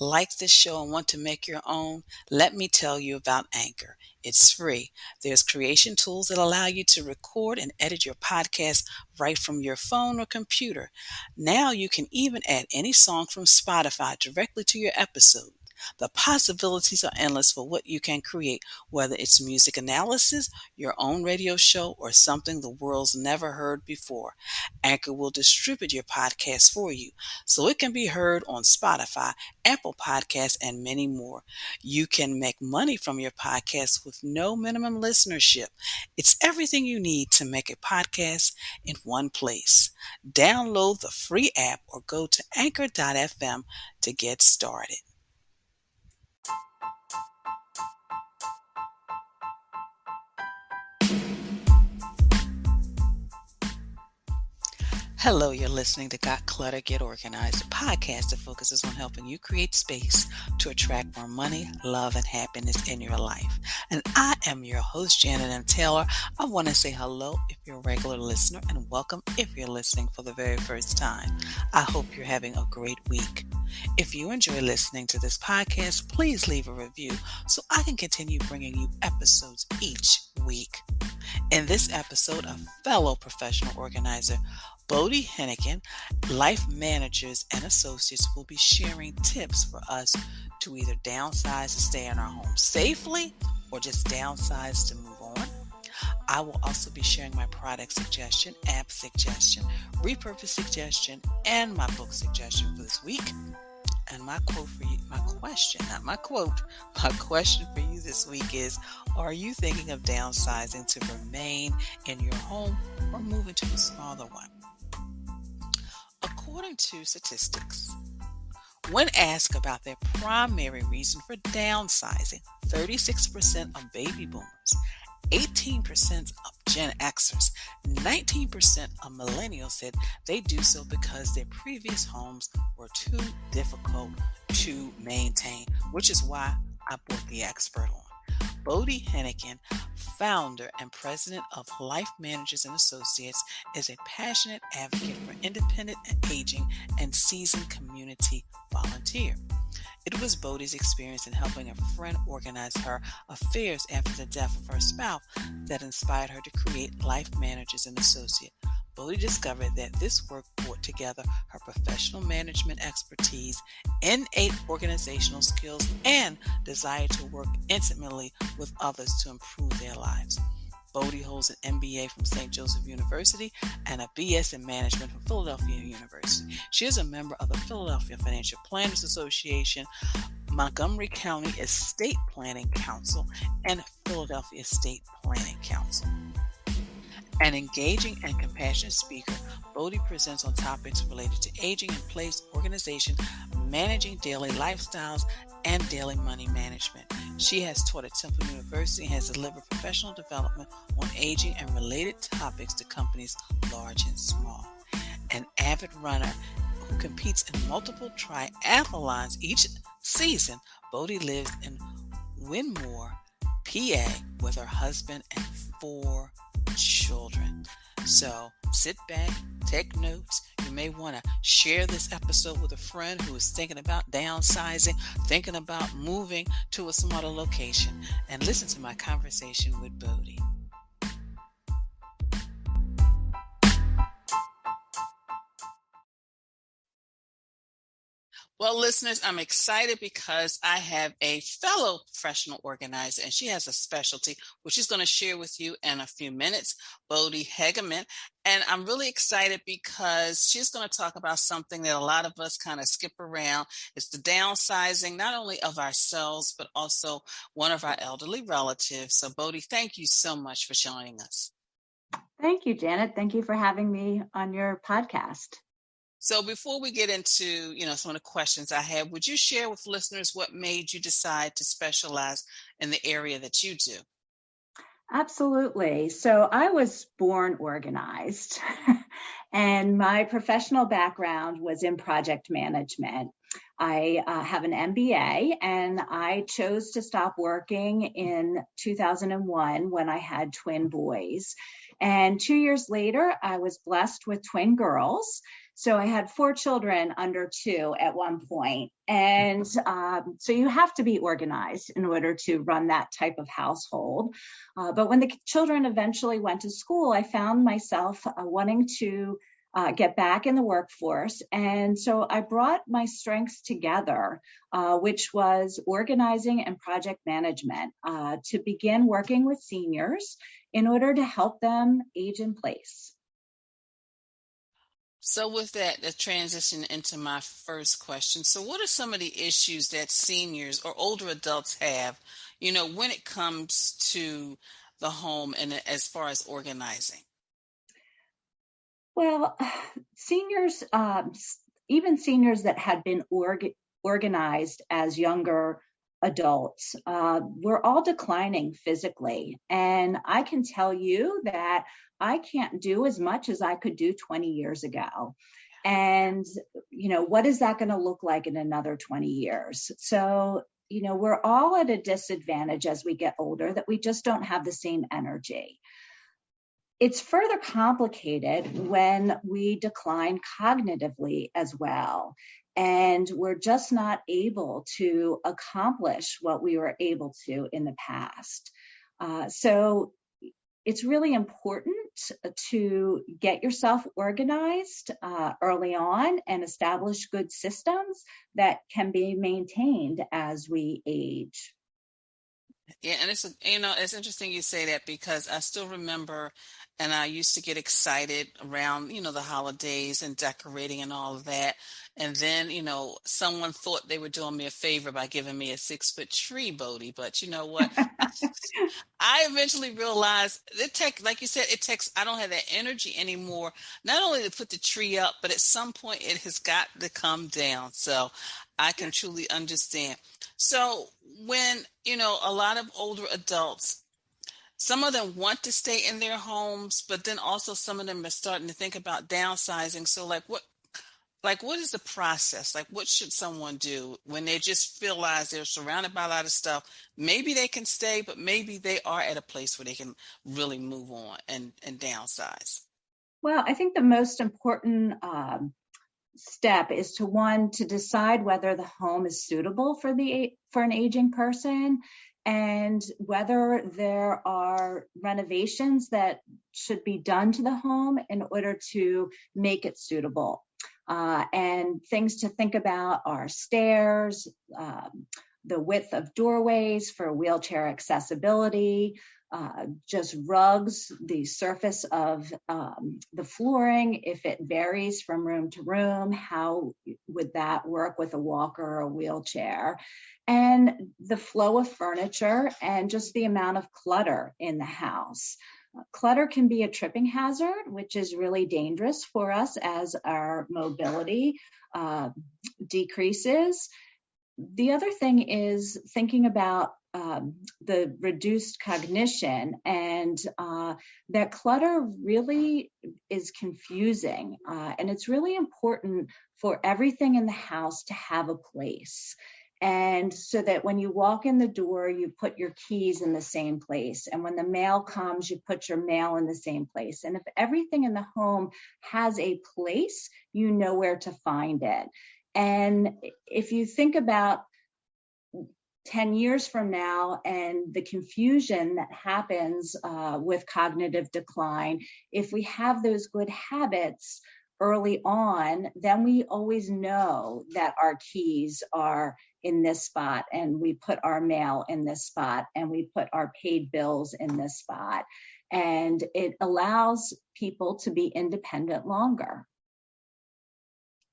Like this show and want to make your own? Let me tell you about Anchor. It's free. There's creation tools that allow you to record and edit your podcast right from your phone or computer. Now you can even add any song from Spotify directly to your episode. The possibilities are endless for what you can create, whether it's music analysis, your own radio show, or something the world's never heard before. Anchor will distribute your podcast for you so it can be heard on Spotify, Apple Podcasts, and many more. You can make money from your podcast with no minimum listenership. It's everything you need to make a podcast in one place. Download the free app or go to anchor.fm to get started. Hello, you're listening to Got Clutter, Get Organized, a podcast that focuses on helping you create space to attract more money, love, and happiness in your life. And I am your host, Janet M. Taylor. I want to say hello if you're a regular listener and welcome if you're listening for the very first time. I hope you're having a great week. If you enjoy listening to this podcast, please leave a review so I can continue bringing you episodes each week. In this episode, a fellow professional organizer, Bode Hennegan, life managers and associates will be sharing tips for us to either downsize to stay in our home safely or just downsize to move on. I will also be sharing my product suggestion, app suggestion, repurpose suggestion, and my book suggestion for this week. And my question for you this week is, are you thinking of downsizing to remain in your home or move into a smaller one? According to statistics, when asked about their primary reason for downsizing, 36% of baby boomers, 18% of Gen Xers, 19% of millennials said they do so because their previous homes were too difficult to maintain, which is why I brought the expert on. Bode Hennegan, founder and president of Life Managers and Associates, is a passionate advocate for independent aging and seasoned community volunteer. It was Bode's experience in helping a friend organize her affairs after the death of her spouse that inspired her to create Life Managers and Associates. Bode discovered that this work brought together her professional management expertise, innate organizational skills, and desire to work intimately with others to improve their lives. Bode holds an MBA from St. Joseph University and a BS in Management from Philadelphia University. She is a member of the Philadelphia Financial Planners Association, Montgomery County Estate Planning Council, and Philadelphia Estate Planning Council. An engaging and compassionate speaker, Bode presents on topics related to aging in place, organization, managing daily lifestyles, and daily money management. She has taught at Temple University and has delivered professional development on aging and related topics to companies large and small. An avid runner who competes in multiple triathlons each season, Bode lives in Winmore, PA, with her husband and 4 children. So sit back, take notes. You may want to share this episode with a friend who is thinking about downsizing, thinking about moving to a smaller location, and listen to my conversation with Bode. Well, listeners, I'm excited because I have a fellow professional organizer, and she has a specialty, which she's going to share with you in a few minutes, Bode Hennegan Made. And I'm really excited because she's going to talk about something that a lot of us kind of skip around. It's the downsizing, not only of ourselves, but also one of our elderly relatives. So, Bode, thank you so much for joining us. Thank you, Janet. Thank you for having me on your podcast. So before we get into, some of the questions I have, would you share with listeners what made you decide to specialize in the area that you do? Absolutely. So I was born organized, and my professional background was in project management. I have an MBA, and I chose to stop working in 2001 when I had twin boys. And 2 years later, I was blessed with twin girls. So I had 4 children under 2 at one point. And so you have to be organized in order to run that type of household. But when the children eventually went to school, I found myself wanting to get back in the workforce. And so I brought my strengths together, which was organizing and project management, to begin working with seniors in order to help them age in place. So with that, the transition into my first question. So what are some of the issues that seniors or older adults have, when it comes to the home and as far as organizing? Well, seniors, even seniors that had been organized as younger adults, we're all declining physically. And I can tell you that I can't do as much as I could do 20 years ago. And, what is that going to look like in another 20 years? So, we're all at a disadvantage as we get older, that we just don't have the same energy. It's further complicated when we decline cognitively as well. And we're just not able to accomplish what we were able to in the past. So it's really important to get yourself organized early on and establish good systems that can be maintained as we age. Yeah, and it's interesting you say that because I still remember, and I used to get excited around, the holidays and decorating and all of that. And then, someone thought they were doing me a favor by giving me a 6-foot tree, Bodie. But you know what? I eventually realized like you said, I don't have that energy anymore, not only to put the tree up, but at some point it has got to come down. So I can truly understand. So when, a lot of older adults, some of them want to stay in their homes, but then also some of them are starting to think about downsizing. So what is the process? Like, what should someone do when they just realize they're surrounded by a lot of stuff? Maybe they can stay, but maybe they are at a place where they can really move on and downsize. Well, I think the most important step is to decide whether the home is suitable for an aging person, and whether there are renovations that should be done to the home in order to make it suitable. And things to think about are stairs, the width of doorways for wheelchair accessibility, just rugs, the surface of the flooring, if it varies from room to room, how would that work with a walker or a wheelchair, and the flow of furniture and just the amount of clutter in the house. Clutter can be a tripping hazard, which is really dangerous for us as our mobility decreases. The other thing is thinking about the reduced cognition, and that clutter really is confusing. And it's really important for everything in the house to have a place. And so that when you walk in the door, you put your keys in the same place. And when the mail comes, you put your mail in the same place. And if everything in the home has a place, you know where to find it. And if you think about 10 years from now and the confusion that happens with cognitive decline, if we have those good habits early on, then we always know that our keys are in this spot, and we put our mail in this spot, and we put our paid bills in this spot. And it allows people to be independent longer.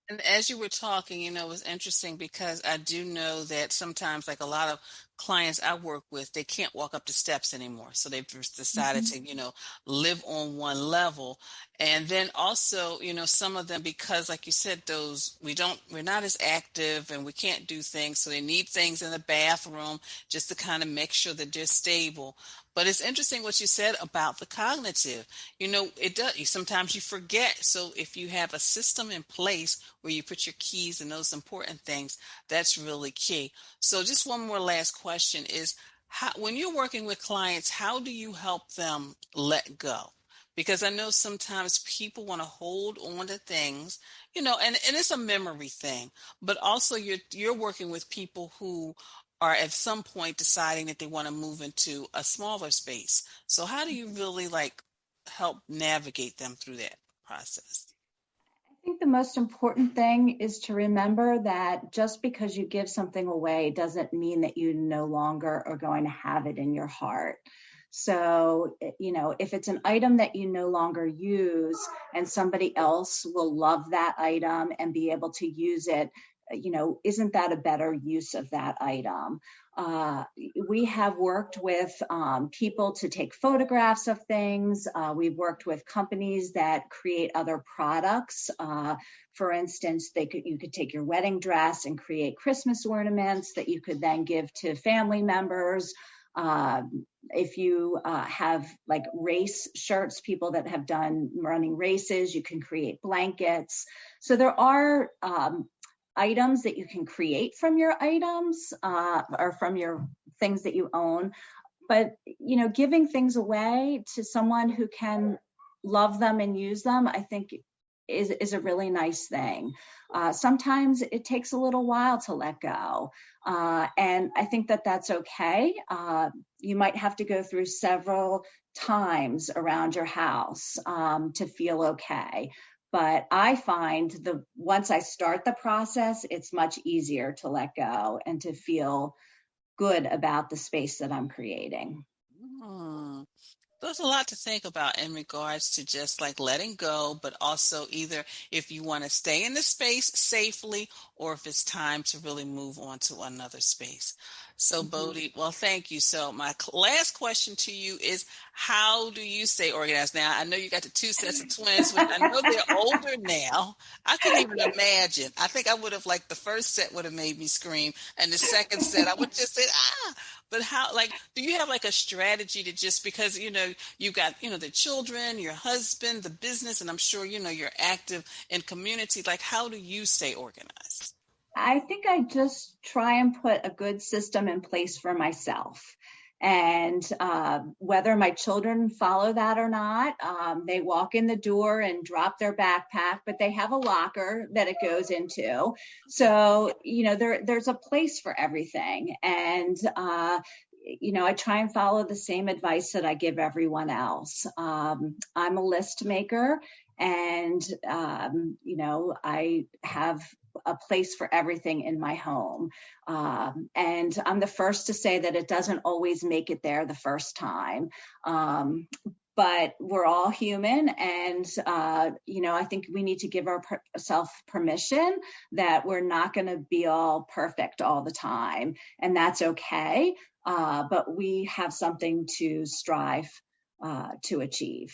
And as you were talking, it was interesting because I do know that sometimes, like a lot of clients I work with, they can't walk up the steps anymore. So they've just decided Mhm. to, live on one level. And then also, some of them, because like you said, we're not as active and we can't do things. So they need things in the bathroom just to kind of make sure that they're stable. But it's interesting what you said about the cognitive. It does. Sometimes you forget. So if you have a system in place where you put your keys and those important things, that's really key. So just one more last question is, when you're working with clients, how do you help them let go? because I know sometimes people want to hold on to things, and it's a memory thing, but also you're working with people who are at some point deciding that they want to move into a smaller space. So how do you really like help navigate them through that process? I think the most important thing is to remember that just because you give something away doesn't mean that you no longer are going to have it in your heart. So, if it's an item that you no longer use and somebody else will love that item and be able to use it, isn't that a better use of that item? Uh, we have worked with people to take photographs of things. We've worked with companies that create other products. For instance, you could take your wedding dress and create Christmas ornaments that you could then give to family members. If you have like race shirts, people that have done running races, you can create blankets. So there are items that you can create from your items or from your things that you own. But, giving things away to someone who can love them and use them, I think is a really nice thing. Sometimes it takes a little while to let go. And I think that that's okay. You might have to go through several times around your house to feel okay. But I find once I start the process, it's much easier to let go and to feel good about the space that I'm creating. Hmm. There's a lot to think about in regards to just like letting go, but also either if you want to stay in the space safely or if it's time to really move on to another space. So, Mhm. Bodhi, well, thank you. So, my last question to you is how do you stay organized? Now, I know you got the two sets of twins, which I know they're older now. I couldn't even imagine. I think I would have like the first set would have made me scream, and the second set I would just say, ah. But how, like, do you have like a strategy to just because, you've got, the children, your husband, the business, and I'm sure, you're active in community. Like, how do you stay organized? I think I just try and put a good system in place for myself. And whether my children follow that or not, they walk in the door and drop their backpack, but they have a locker that it goes into. So, there's a place for everything. And, I try and follow the same advice that I give everyone else. I'm a list maker, and, I have a place for everything in my home. And I'm the first to say that it doesn't always make it there the first time. But we're all human. And, I think we need to give ourselves permission that we're not going to be all perfect all the time. And that's okay. But we have something to strive to achieve.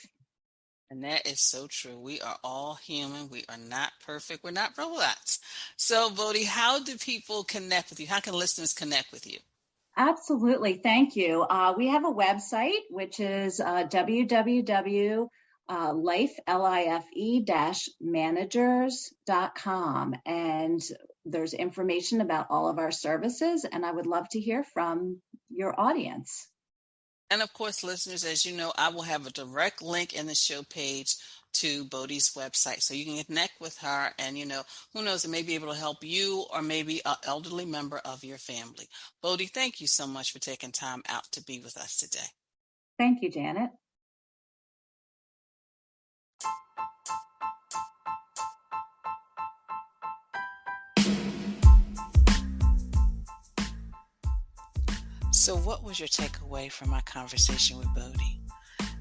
And that is so true. We are all human. We are not perfect. We're not robots. So, Bodhi, how do people connect with you? How can listeners connect with you? Absolutely. Thank you. We have a website, which is www.life-managers.com. And there's information about all of our services, and I would love to hear from your audience. And of course, listeners, as you know, I will have a direct link in the show page to Bodhi's website. So you can connect with her and, who knows, it may be able to help you or maybe an elderly member of your family. Bodhi, thank you so much for taking time out to be with us today. Thank you, Janet. So what was your takeaway from my conversation with Bodhi?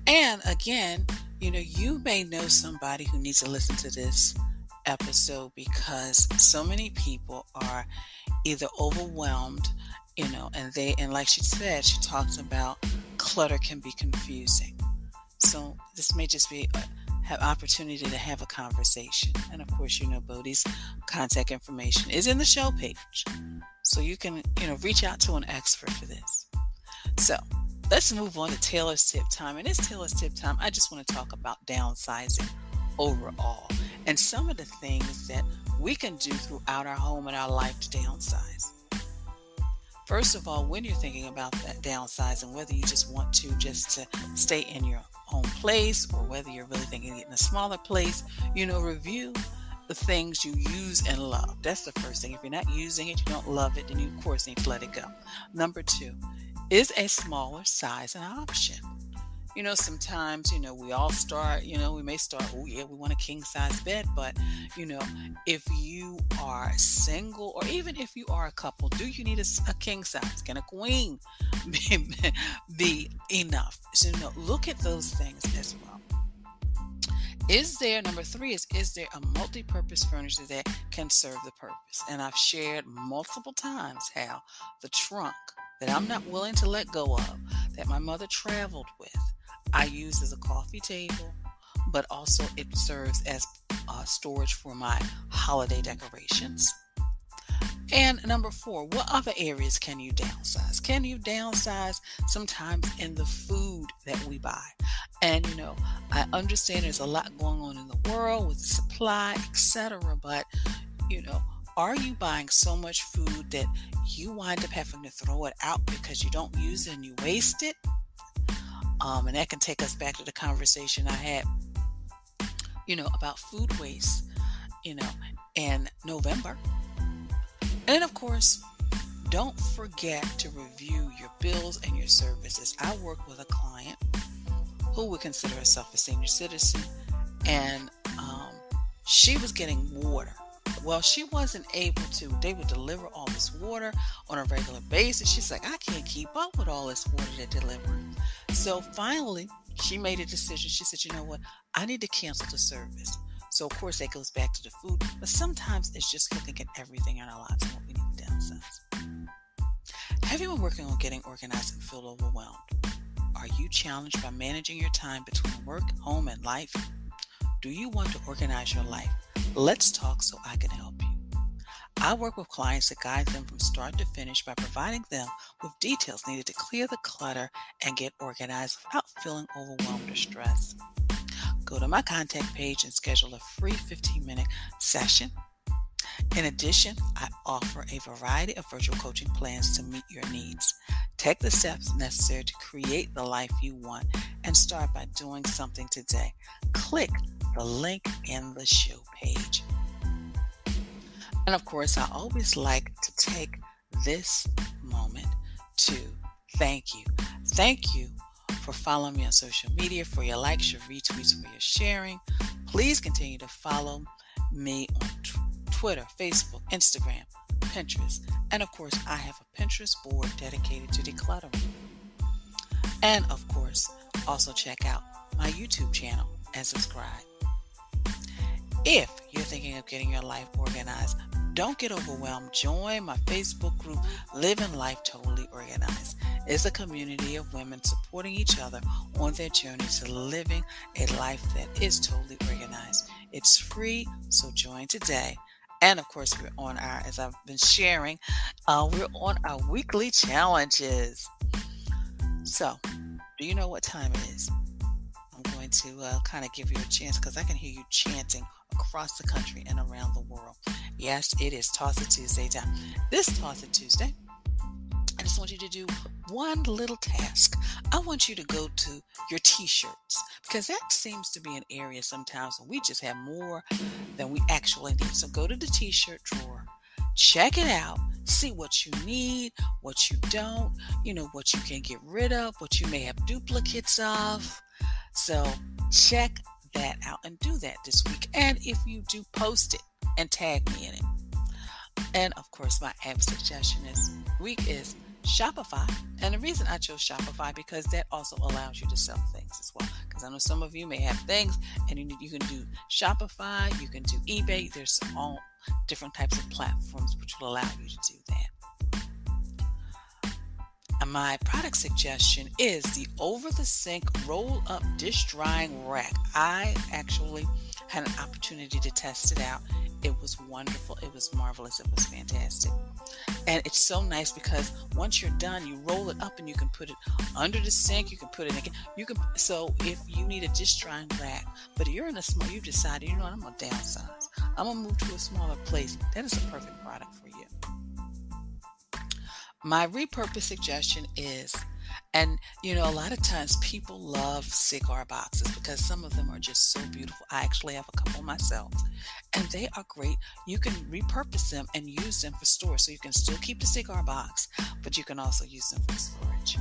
And again, you may know somebody who needs to listen to this episode because so many people are either overwhelmed, and like she said, she talks about clutter can be confusing. So this may just be have opportunity to have a conversation. And of course, Bodhi's contact information is in the show page. So you can, reach out to an expert for this. So let's move on to Taylor's Tip Time. And it's Taylor's Tip Time. I just want to talk about downsizing overall and some of the things that we can do throughout our home and our life to downsize. First of all, when you're thinking about that downsizing, whether you just want to stay in your own place, or whether you're really thinking of getting a smaller place, review the things you use and love. That's the first thing. If you're not using it, you don't love it, then you, of course, need to let it go. Number two, is a smaller size an option? Sometimes, we all start, we may start, oh yeah, we want a king size bed, but, if you are single, or even if you are a couple, do you need a king size? Can a queen be enough? So, look at those things as well. Number three is there a multi-purpose furniture that can serve the purpose? And I've shared multiple times how the trunk that I'm not willing to let go of, that my mother traveled with, I use as a coffee table, but also it serves as storage for my holiday decorations. And number four, what other areas can you downsize? Can you downsize sometimes in the food that we buy? And, I understand there's a lot going on in the world with the supply, etc. But, are you buying so much food that you wind up having to throw it out because you don't use it and you waste it? And that can take us back to the conversation I had, about food waste, in November. And of course, don't forget to review your bills and your services. I work with a client who would consider herself a senior citizen, and she was getting water. Well, she wasn't able to. They would deliver all this water on a regular basis. She's like, I can't keep up with all this water they're delivering. So finally, she made a decision. She said, you know what? I need to cancel the service. So, of course, that goes back to the food. But sometimes it's just looking at everything in our lives and what we need to downsize. Have you been working on getting organized and feel overwhelmed? Are you challenged by managing your time between work, home, and life? Do you want to organize your life? Let's talk so I can help you. I work with clients to guide them from start to finish by providing them with details needed to clear the clutter and get organized without feeling overwhelmed or stressed. Go to my contact page and schedule a free 15-minute session. In addition, I offer a variety of virtual coaching plans to meet your needs. Take the steps necessary to create the life you want and start by doing something today. Click the link in the show page. And of course, I always like to take this moment to thank you. Thank you for following me on social media, for your likes, your retweets, for your sharing. Please continue to follow me on Twitter, Facebook, Instagram, Pinterest. And of course, I have a Pinterest board dedicated to decluttering. And of course, also check out my YouTube channel and subscribe. If you're thinking of getting your life organized, don't get overwhelmed. Join my Facebook group, Living Life Totally Organized. It's a community of women supporting each other on their journey to living a life that is totally organized. It's free, so join today. And of course, we're on as I've been sharing, we're on our weekly challenges. So, do you know what time it is? I'm going to kind of give you a chance because I can hear you chanting across the country and around the world. Yes, it is Toss It Tuesday time. This Toss It Tuesday, I just want you to do one little task. I want you to go to your t-shirts, because that seems to be an area sometimes where we just have more than we actually need. So go to the t-shirt drawer, check it out, see what you need, what you don't, what you can get rid of, what you may have duplicates of. So check that out and do that this week. And if you do, post it and tag me in it. And of course, my app suggestion this week is Shopify. And the reason I chose Shopify, because that also allows you to sell things as well. Because I know some of you may have things and you can do Shopify, you can do eBay. There's all different types of platforms which will allow you to do that. And my product suggestion is the over-the-sink roll-up dish drying rack. I actually had an opportunity to test it out. It was wonderful. It was marvelous. It was fantastic. And it's so nice because once you're done, you roll it up and you can put it under the sink. You can put it again. So if you need a dish drying rack, but you're in a small, you decided, what, I'm going to downsize. I'm going to move to a smaller place. That is a perfect product for you. My repurpose suggestion is And, a lot of times people love cigar boxes because some of them are just so beautiful. I actually have a couple myself, and they are great. You can repurpose them and use them for storage. So you can still keep the cigar box, but you can also use them for storage.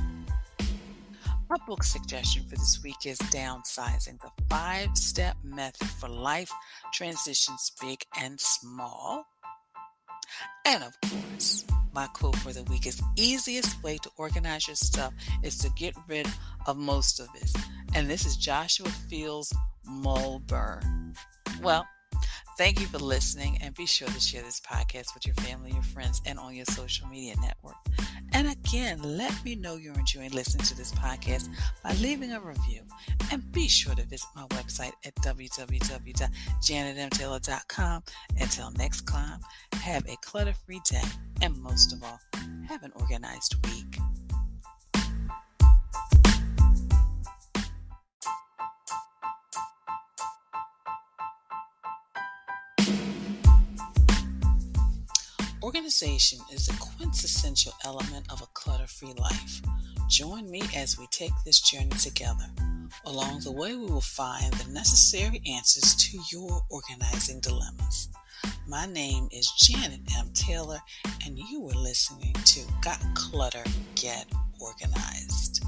My book suggestion for this week is Downsizing, the 5-step method for life transitions, big and small. And of course, my quote for the week is easiest way to organize your stuff is to get rid of most of it. And this is Joshua Fields Mulburn. Well, thank you for listening, and be sure to share this podcast with your family, your friends, and on your social media network. And again, let me know you're enjoying listening to this podcast by leaving a review. And be sure to visit my website at www.janetmtaylor.com. Until next time, have a clutter-free day, and most of all, have an organized week. Organization is a quintessential element of a clutter-free life. Join me as we take this journey together. Along the way, we will find the necessary answers to your organizing dilemmas. My name is Janet M. Taylor, and you are listening to Got Clutter, Get Organized.